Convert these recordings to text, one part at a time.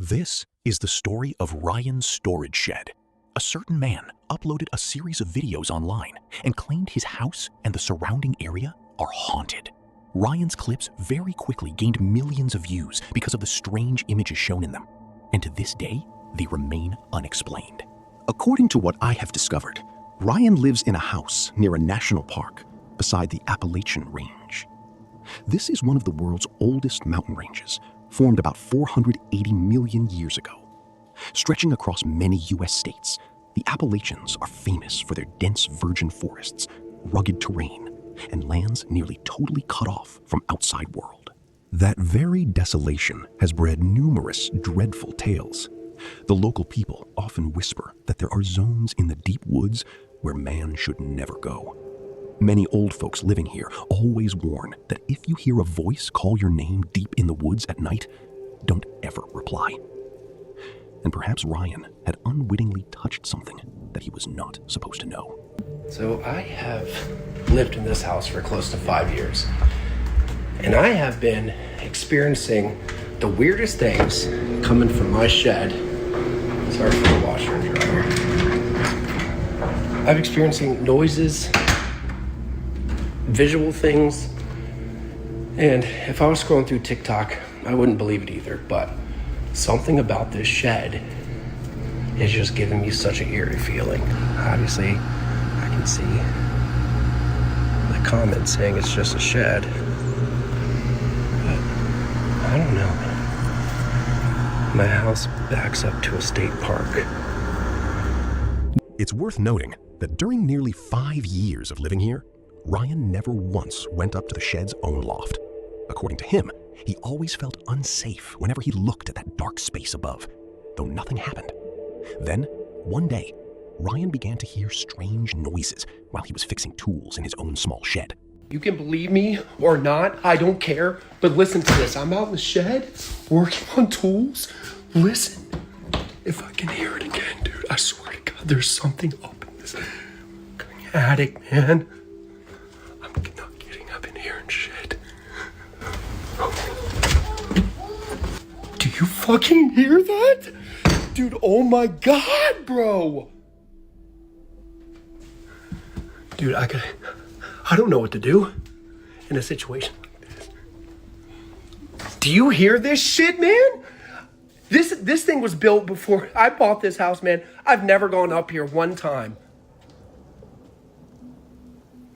This is the story of Ryan's storage shed. A certain man uploaded a series of videos online and claimed his house and the surrounding area are haunted. Ryan's clips very quickly gained millions of views because of the strange images shown in them, and to this day, they remain unexplained. According to what I have discovered, Ryan lives in a house near a national park beside the Appalachian Range. This is one of the world's oldest mountain ranges, formed about 480 million years ago. Stretching across many U.S. states, the Appalachians are famous for their dense virgin forests, rugged terrain, and lands nearly totally cut off from outside world. That very desolation has bred numerous dreadful tales. The local people often whisper that there are zones in the deep woods where man should never go. Many old folks living here always warn that if you hear a voice call your name deep in the woods at night, don't ever reply. And perhaps Ryan had unwittingly touched something that he was not supposed to know. So I have lived in this house for close to 5 years, and I have been experiencing the weirdest things coming from my shed. Sorry for the washer and dryer. I'm experiencing noises, visual things, and if I was scrolling through TikTok, I wouldn't believe it either, but something about this shed is just giving me such an eerie feeling. Obviously, I can see the comments saying it's just a shed, but I don't know. My house backs up to a state park. It's worth noting that during nearly 5 years of living here, Ryan never once went up to the shed's own loft. According to him, he always felt unsafe whenever he looked at that dark space above, though nothing happened. Then, one day, Ryan began to hear strange noises while he was fixing tools in his own small shed. You can believe me or not, I don't care, but listen to this. I'm out in the shed, working on tools. Listen, if I can hear it again, dude, I swear to God, there's something up in this attic, man. I'm not getting up in here and shit. Do you fucking hear that? Dude, oh my God, bro. Dude, I don't know what to do in a situation like this. Do you hear this shit, man? This thing was built before I bought this house, man. I've never gone up here one time.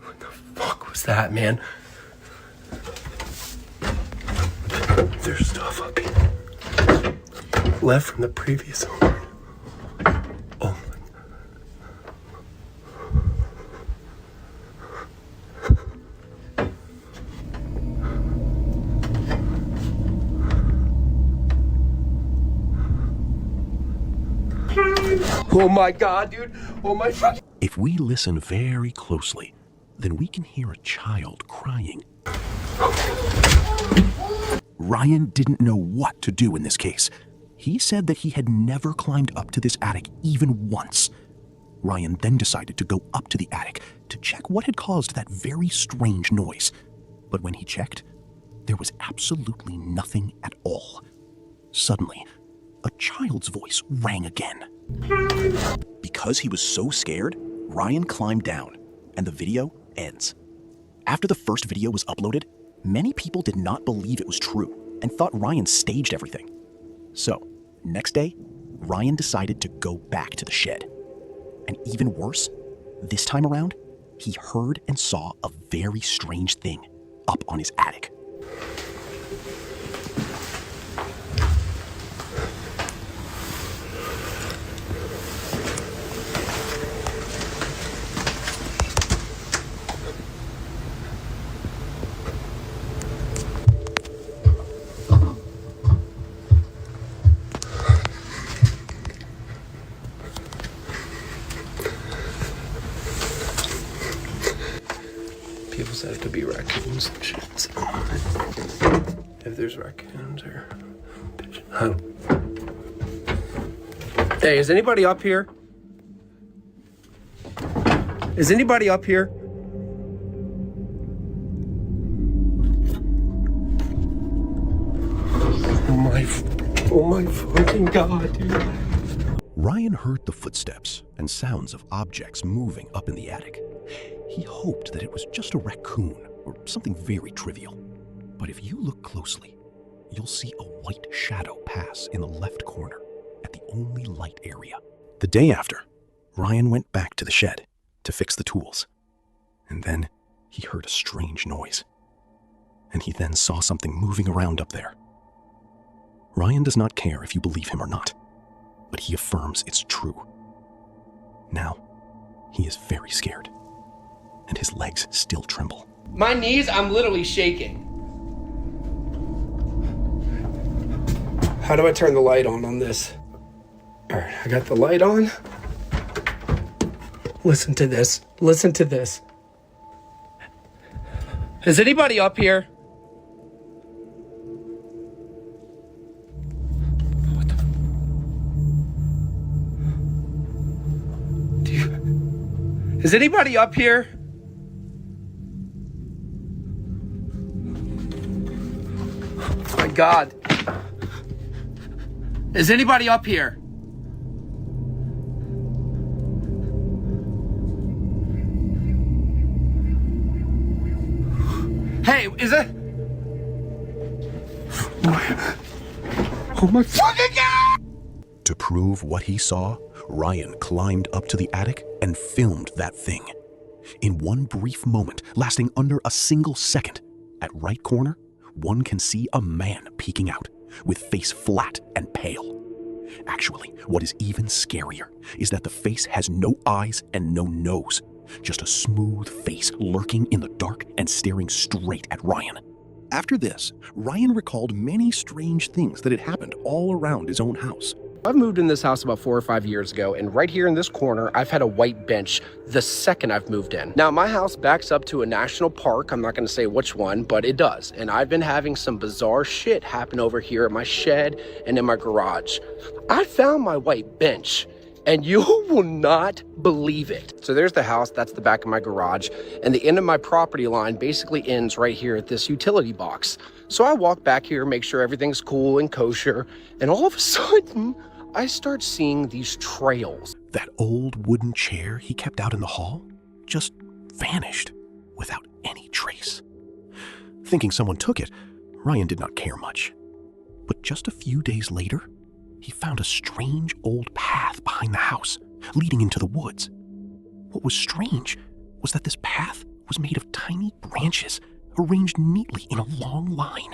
What the fuck was that, man? There's stuff up here. Left from the previous owner. Oh my. Oh my God, dude. Oh my fuck. If we listen very closely, then we can hear a child crying. Ryan didn't know what to do in this case. He said that he had never climbed up to this attic even once. Ryan then decided to go up to the attic to check what had caused that very strange noise. But when he checked, there was absolutely nothing at all. Suddenly, a child's voice rang again. Because he was so scared, Ryan climbed down, and the video ends. After the first video was uploaded, many people did not believe it was true and thought Ryan staged everything. So, next day, Ryan decided to go back to the shed. And even worse, this time around, he heard and saw a very strange thing up on his attic. People said it could be raccoons and shit. So if there's raccoons or pigeons, I don't. Hey, is anybody up here? Is anybody up here? Oh my Oh my fucking God, dude. Ryan heard the footsteps and sounds of objects moving up in the attic. He hoped that it was just a raccoon or something very trivial. But if you look closely, you'll see a white shadow pass in the left corner at the only light area. The day after, Ryan went back to the shed to fix the tools. And then he heard a strange noise. And he then saw something moving around up there. Ryan does not care if you believe him or not, but he affirms it's true. Now, he is very scared, and his legs still tremble. My knees, I'm literally shaking. How do I turn the light on this? All right, I got the light on. Listen to this. Listen to this. Is anybody up here? What the? Is anybody up here? Oh my God. Is anybody up here? Hey, is it? Oh my fucking God! To prove what he saw, Ryan climbed up to the attic and filmed that thing. In one brief moment, lasting under a single second, at right corner, one can see a man peeking out, with face flat and pale. Actually, what is even scarier is that the face has no eyes and no nose, just a smooth face lurking in the dark and staring straight at Ryan. After this, Ryan recalled many strange things that had happened all around his own house. I've moved in this house about 4 or 5 years ago, and right here in this corner, I've had a white bench the second I've moved in. Now, my house backs up to a national park. I'm not going to say which one, but it does. And I've been having some bizarre shit happen over here at my shed and in my garage. I found my white bench, and you will not believe it. So there's the house, that's the back of my garage, and the end of my property line basically ends right here at this utility box. So I walk back here, make sure everything's cool and kosher, and all of a sudden, I start seeing these trails. That old wooden chair he kept out in the hall just vanished without any trace. Thinking someone took it, Ryan did not care much. But just a few days later, he found a strange old path behind the house, leading into the woods. What was strange was that this path was made of tiny branches arranged neatly in a long line,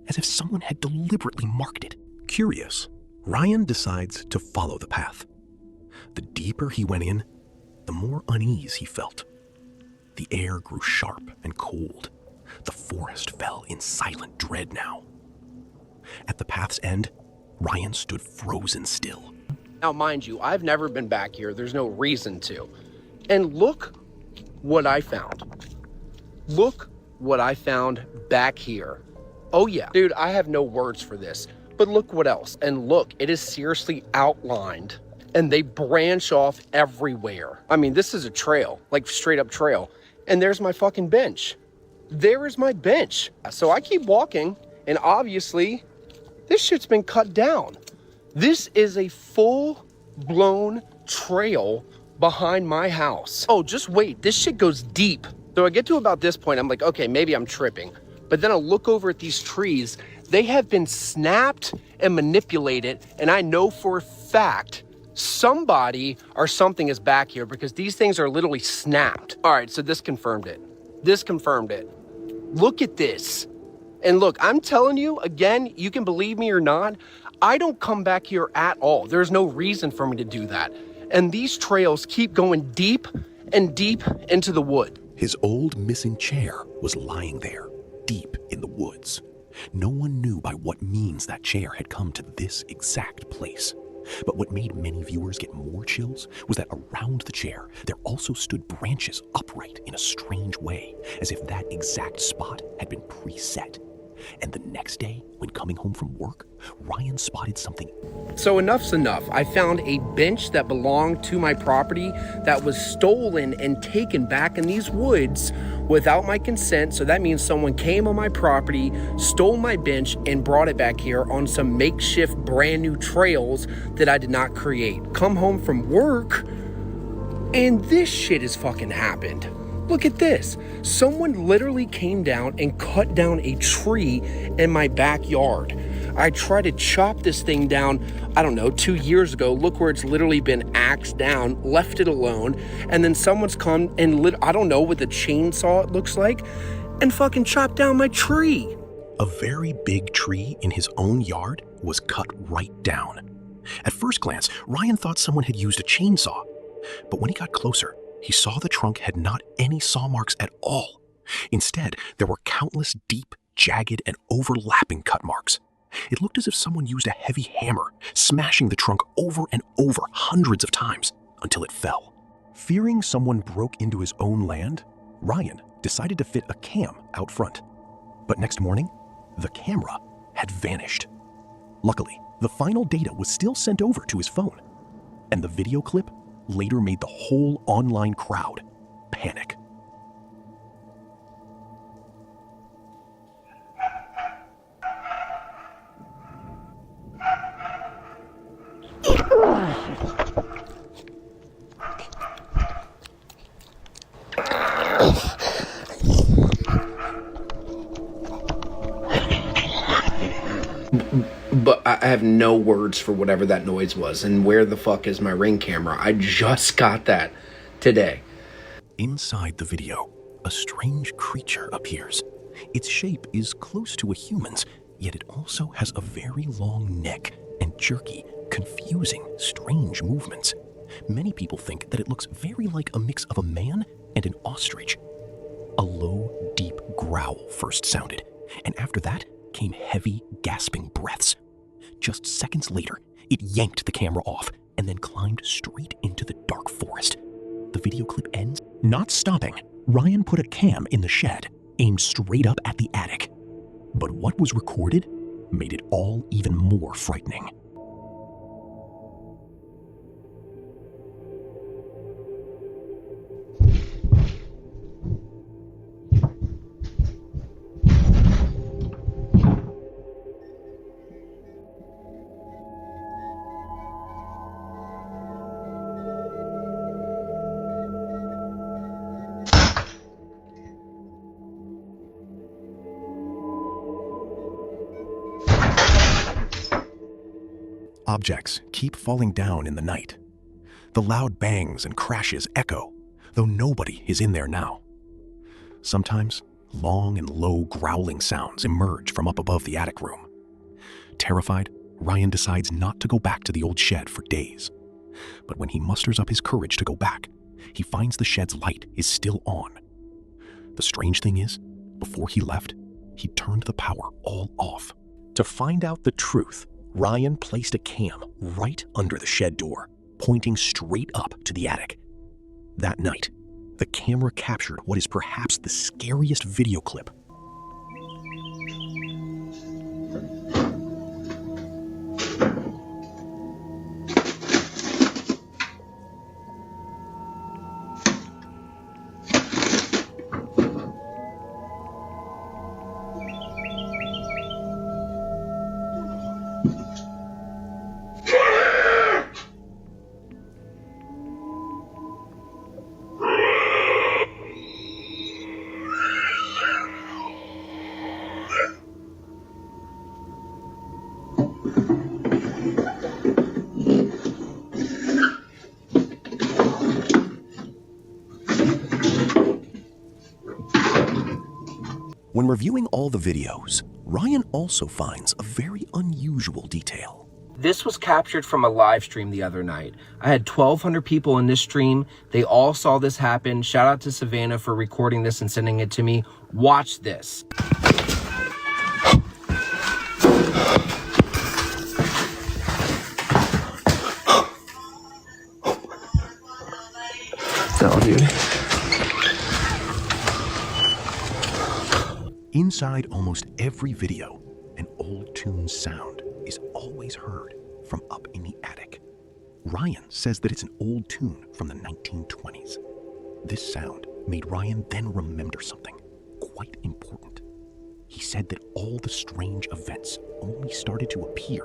as if someone had deliberately marked it. Curious, Ryan decides to follow the path. The deeper he went in, the more unease he felt. The air grew sharp and cold. The forest fell in silent dread now. At the path's end, Ryan stood frozen still. Now, mind you, I've never been back here. There's no reason to. And look what I found. Look what I found back here. Oh yeah, dude, I have no words for this. But look what else. And look, it is seriously outlined. And they branch off everywhere. I mean, this is a trail, like straight up trail. And there's my fucking bench. There is my bench. So I keep walking, and obviously, this shit's been cut down. This is a full-blown trail behind my house. Oh, just wait, this shit goes deep. So I get to about this point, I'm like, okay, maybe I'm tripping. But then I look over at these trees. They have been snapped and manipulated, and I know for a fact somebody or something is back here because these things are literally snapped. All right, so this confirmed it. This confirmed it. Look at this. And look, I'm telling you, again, you can believe me or not, I don't come back here at all. There's no reason for me to do that. And these trails keep going deep and deep into the wood. His old missing chair was lying there, deep in the woods. No one knew by what means that chair had come to this exact place. But what made many viewers get more chills was that around the chair, there also stood branches upright in a strange way, as if that exact spot had been preset. And the next day, when coming home from work, Ryan spotted something. So enough's enough. I found a bench that belonged to my property that was stolen and taken back in these woods without my consent. So that means someone came on my property, stole my bench, and brought it back here on some makeshift brand new trails that I did not create. Come home from work, and this shit has fucking happened. Look at this. Someone literally came down and cut down a tree in my backyard. I tried to chop this thing down, I don't know, 2 years ago. Look where it's literally been axed down, left it alone. And then someone's come and I don't know, with a chainsaw it looks like, and fucking chopped down my tree. A very big tree in his own yard was cut right down. At first glance, Ryan thought someone had used a chainsaw. But when he got closer, he saw the trunk had not any saw marks at all. Instead, there were countless deep, jagged, and overlapping cut marks. It looked as if someone used a heavy hammer, smashing the trunk over and over hundreds of times until it fell. Fearing someone broke into his own land, Ryan decided to fit a cam out front. But next morning, the camera had vanished. Luckily, the final data was still sent over to his phone, and the video clip later made the whole online crowd panic. But I have no words for whatever that noise was. And where the fuck is my Ring camera? I just got that today. Inside the video, a strange creature appears. Its shape is close to a human's, yet it also has a very long neck and jerky, confusing, strange movements. Many people think that it looks very like a mix of a man and an ostrich. A low, deep growl first sounded, and after that came heavy, gasping breaths. Just seconds later, it yanked the camera off and then climbed straight into the dark forest. The video clip ends. Not stopping, Ryan put a cam in the shed, aimed straight up at the attic. But what was recorded made it all even more frightening. Objects keep falling down in the night. The loud bangs and crashes echo, though nobody is in there now. Sometimes, long and low growling sounds emerge from up above the attic room. Terrified, Ryan decides not to go back to the old shed for days. But when he musters up his courage to go back, he finds the shed's light is still on. The strange thing is, before he left, he turned the power all off. To find out the truth, Ryan placed a cam right under the shed door, pointing straight up to the attic. That night, the camera captured what is perhaps the scariest video clip. When reviewing all the videos, Ryan also finds a very unusual detail. This was captured from a live stream the other night. I had 1,200 people in this stream. They all saw this happen. Shout out to Savannah for recording this and sending it to me. Watch this. So, dude. Inside almost every video, an old tune sound is always heard from up in the attic. Ryan says that it's an old tune from the 1920s. This sound made Ryan then remember something quite important. He said that all the strange events only started to appear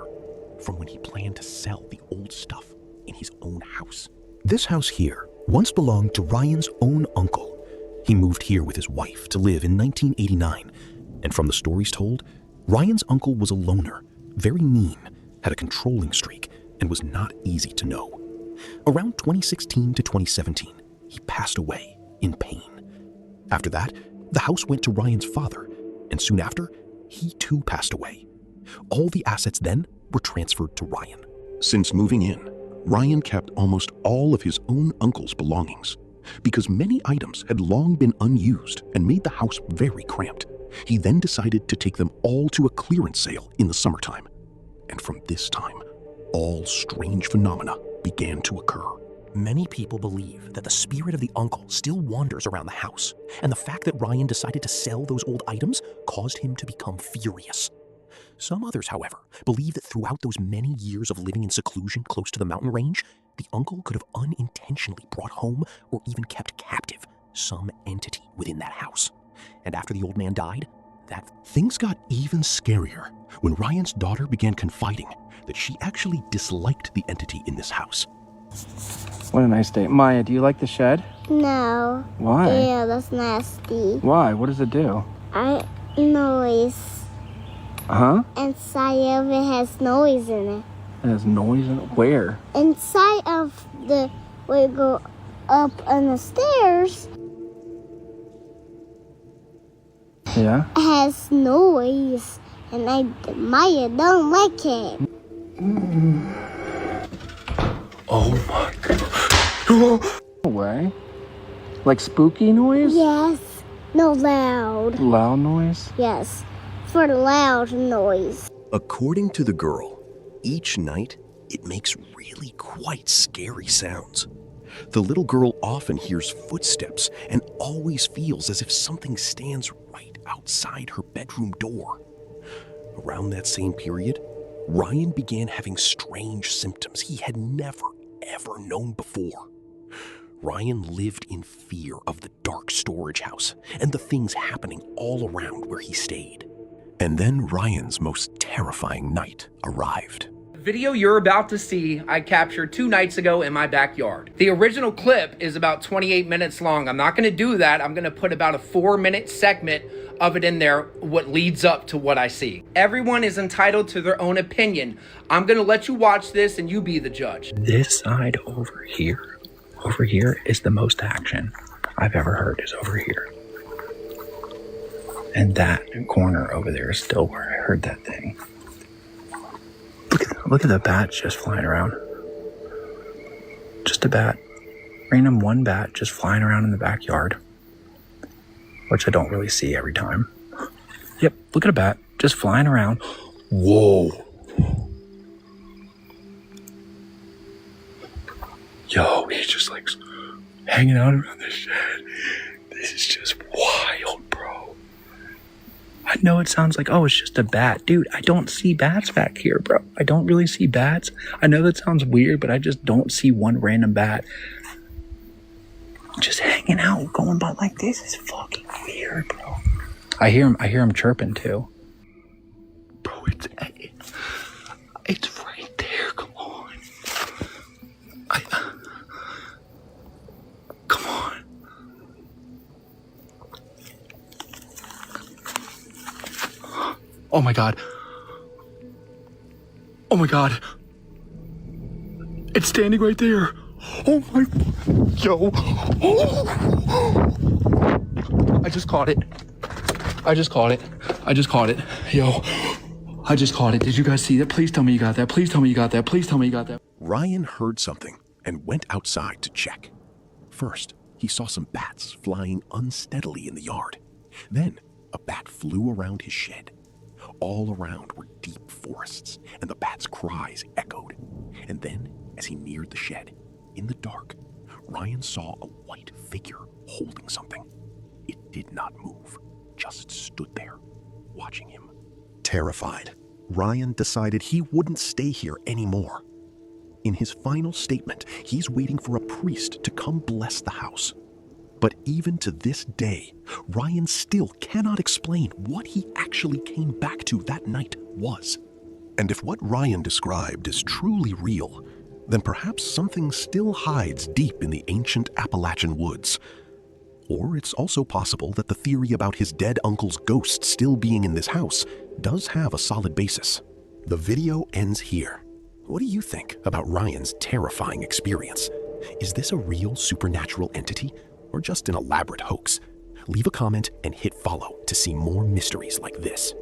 from when he planned to sell the old stuff in his own house. This house here once belonged to Ryan's own uncle. He moved here with his wife to live in 1989, and from the stories told, Ryan's uncle was a loner, very mean, had a controlling streak, and was not easy to know. Around 2016 to 2017, he passed away in pain. After that, the house went to Ryan's father, and soon after, he too passed away. All the assets then were transferred to Ryan. Since moving in, Ryan kept almost all of his own uncle's belongings. Because many items had long been unused and made the house very cramped, he then decided to take them all to a clearance sale in the summertime. And from this time, all strange phenomena began to occur. Many people believe that the spirit of the uncle still wanders around the house, and the fact that Ryan decided to sell those old items caused him to become furious. Some others, however, believe that throughout those many years of living in seclusion close to the mountain range, the uncle could have unintentionally brought home or even kept captive some entity within that house. And after the old man died, things got even scarier when Ryan's daughter began confiding that she actually disliked the entity in this house. What a nice day. Maya, do you like the shed? No. Why? Yeah, that's nasty. Why? What does it do? Noise. Huh? Inside of it has noise in it. It has noise in it? Where? Inside of we go up on the stairs, Yeah? it has noise. And Maya don't like it. Oh my God. No way. Like spooky noise? Yes. No, loud. Loud noise? Yes. For loud noise. According to the girl, each night it makes really quite scary sounds. The little girl often hears footsteps and always feels as if something stands right outside her bedroom door. Around that same period, Ryan began having strange symptoms he had never, ever known before. Ryan lived in fear of the dark storage house and the things happening all around where he stayed. And then Ryan's most terrifying night arrived. The video you're about to see, I captured 2 nights ago in my backyard. The original clip is about 28 minutes long. I'm not going to do that. I'm going to put about a 4-minute segment of it in there, what leads up to what I see. Everyone is entitled to their own opinion. I'm going to let you watch this and you be the judge. This side over here is the most action I've ever heard is over here. And that corner over there is still where I heard that thing. Look at the bats just flying around. Just a bat. Random one bat just flying around in the backyard. Which I don't really see every time. Yep, look at a bat just flying around. Whoa. Yo, he's just like hanging out around the shed. This is just wild, bro. I know it sounds like, oh, it's just a bat. Dude, I don't see bats back here, bro. I don't really see bats. I know that sounds weird, but I just don't see one random bat just hanging out, going by like this is fucking weird, bro. I hear him chirping too. Bro, it's right there. Come on. Come on. Oh my god. Oh my god. It's standing right there. Oh my, yo. Oh. I just caught it. Yo, I just caught it. Did you guys see that? Please tell me you got that. Please tell me you got that. Please tell me you got that. Ryan heard something and went outside to check. First, he saw some bats flying unsteadily in the yard. Then, a bat flew around his shed. All around were deep forests, and the bat's cries echoed. And then, as he neared the shed, in the dark, Ryan saw a white figure holding something. It did not move, just stood there, watching him. Terrified, Ryan decided he wouldn't stay here anymore. In his final statement, he's waiting for a priest to come bless the house. But even to this day, Ryan still cannot explain what he actually came back to that night was. And if what Ryan described is truly real, then perhaps something still hides deep in the ancient Appalachian woods. Or it's also possible that the theory about his dead uncle's ghost still being in this house does have a solid basis. The video ends here. What do you think about Ryan's terrifying experience? Is this a real supernatural entity or just an elaborate hoax? Leave a comment and hit follow to see more mysteries like this.